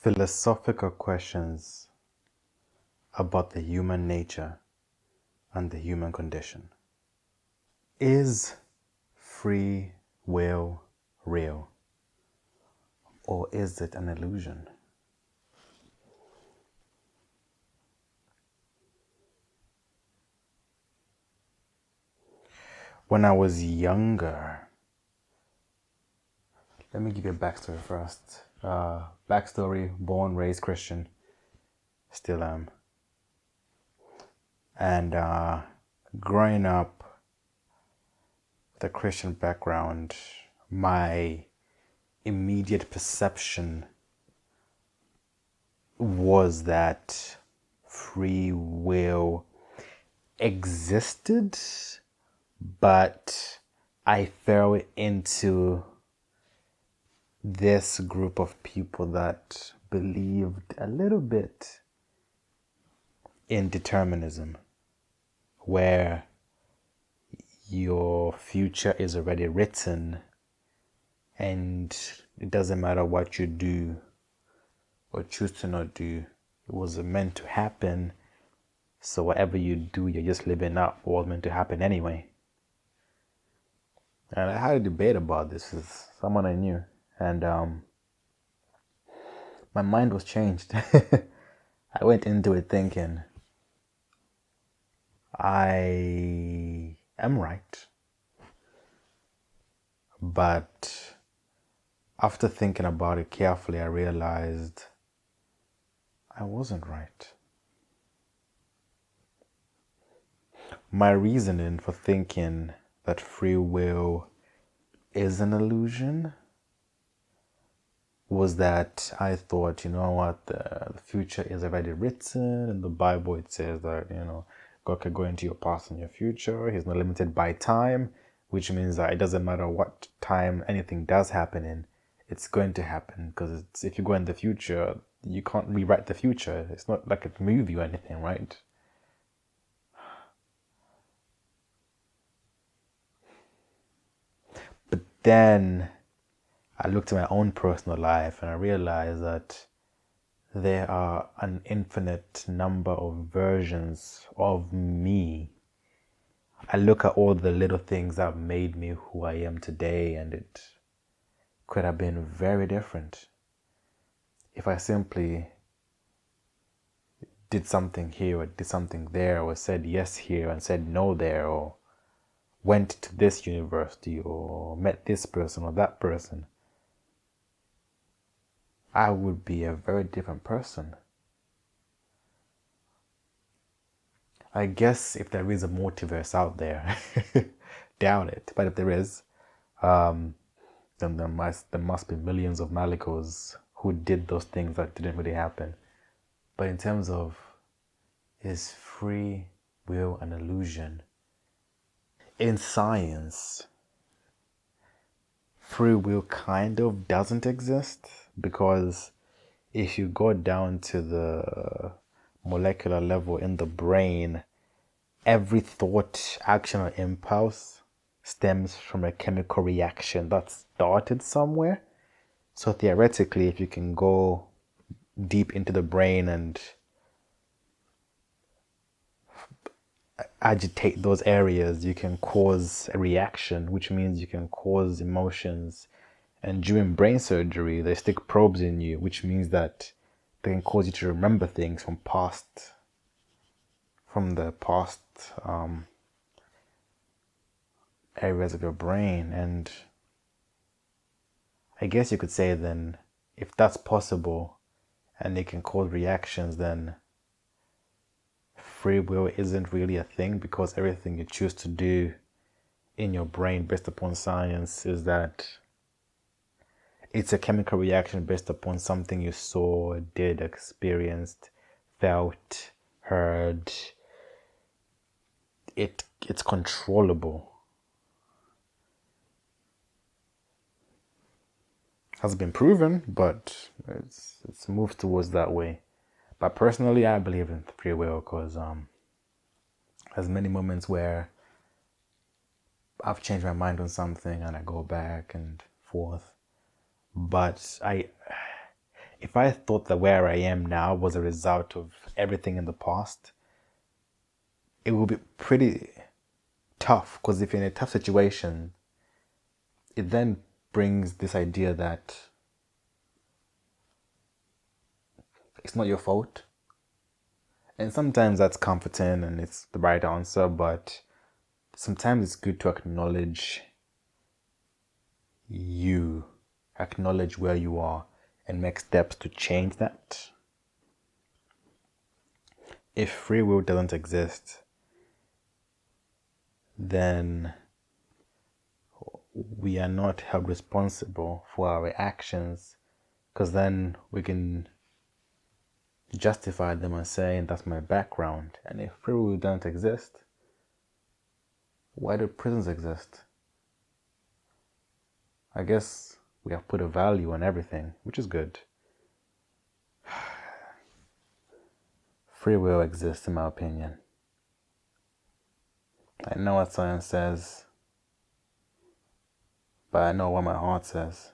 philosophical questions about the human nature and the human condition. Is free will real, or is it an illusion? When I was younger, let me give you a backstory first. Backstory: born, raised Christian, still am. And growing up with a Christian background, my immediate perception was that free will existed, but I fell into this group of people that believed a little bit in determinism, where your future is already written and it doesn't matter what you do or choose to not do. It was meant to happen, so whatever you do, you're just living up what was meant to happen anyway. And I had a debate about this with someone I knew, and my mind was changed. I went into it thinking, I am right. But after thinking about it carefully, I realized I wasn't right. My reasoning for thinking that free will is an illusion was that I thought, you know what, the future is already written. In the Bible, it says that, God can go into your past and your future. He's not limited by time, which means that it doesn't matter what time anything does happen in, it's going to happen. Because if you go in the future, you can't rewrite the future. It's not like a movie or anything, right? But then I looked at my own personal life and I realized that there are an infinite number of versions of me. I look at all the little things that have made me who I am today, and it could have been very different if I simply did something here or did something there, or said yes here and said no there, or went to this university or met this person or that person. I would be a very different person. I guess if there is a multiverse out there, doubt it. But if there is, then there must be millions of Malikos who did those things that didn't really happen. But in terms of, is free will an illusion? In science, free will kind of doesn't exist, because if you go down to the molecular level in the brain, every thought, action, or impulse stems from a chemical reaction that started somewhere. So theoretically, if you can go deep into the brain and agitate those areas, you can cause a reaction, which means you can cause emotions. And during brain surgery, they stick probes in you, which means that they can cause you to remember things from the past areas of your brain. And I guess you could say then, if that's possible and it can cause reactions, then free will isn't really a thing, because everything you choose to do in your brain based upon science is that it's a chemical reaction based upon something you saw, did, experienced, felt, heard. It's controllable. Has been proven, but it's moved towards that way. But personally, I believe in free will, because there's many moments where I've changed my mind on something and I go back and forth. But if I thought that where I am now was a result of everything in the past, it would be pretty tough, because if you're in a tough situation, it then brings this idea that it's not your fault. And sometimes that's comforting and it's the right answer, but sometimes it's good to acknowledge acknowledge where you are, and make steps to change that. If free will doesn't exist, then we are not held responsible for our actions, because then we can justify them and say, that's my background. And if free will doesn't exist, why do prisons exist? I guess we have put a value on everything, which is good. Free will exists, in my opinion. I know what science says, but I know what my heart says,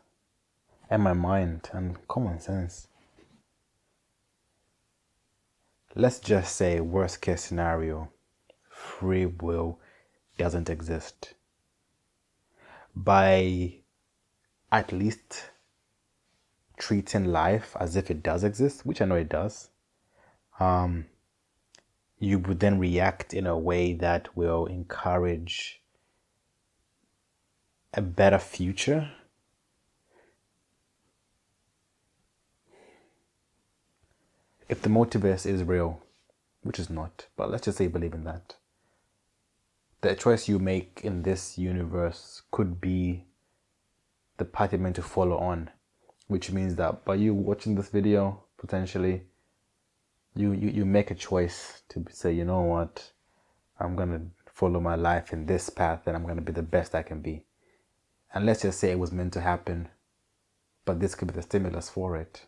and my mind, and common sense. Let's just say, worst case scenario, free will doesn't exist. By at least treating life as if it does exist, which I know it does, you would then react in a way that will encourage a better future. If the multiverse is real, which is not, but let's just say you believe in that, the choice you make in this universe could be the path you're meant to follow on, which means that by you watching this video, potentially, you make a choice to say, you know what, I'm going to follow my life in this path and I'm going to be the best I can be. And let's just say it was meant to happen, but this could be the stimulus for it.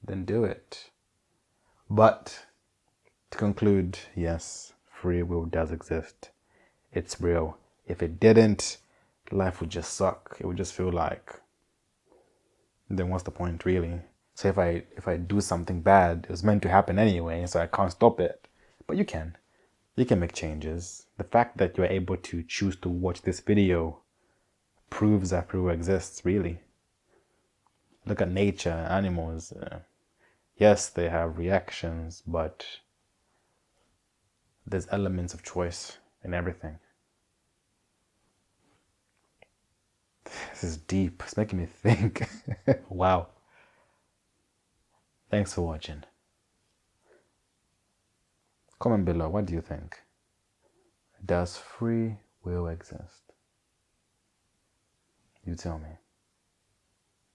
Then do it. But to conclude, yes, free will does exist. It's real. If it didn't, life would just suck. It would just feel like, then what's the point, really? So if I do something bad, it was meant to happen anyway, so I can't stop it. But you can. You can make changes. The fact that you're able to choose to watch this video proves that free will exists, really. Look at nature, animals. Yes, they have reactions, but there's elements of choice in everything. This is deep. It's making me think. Wow. Thanks for watching. Comment below, what do you think? Does free will exist? You tell me.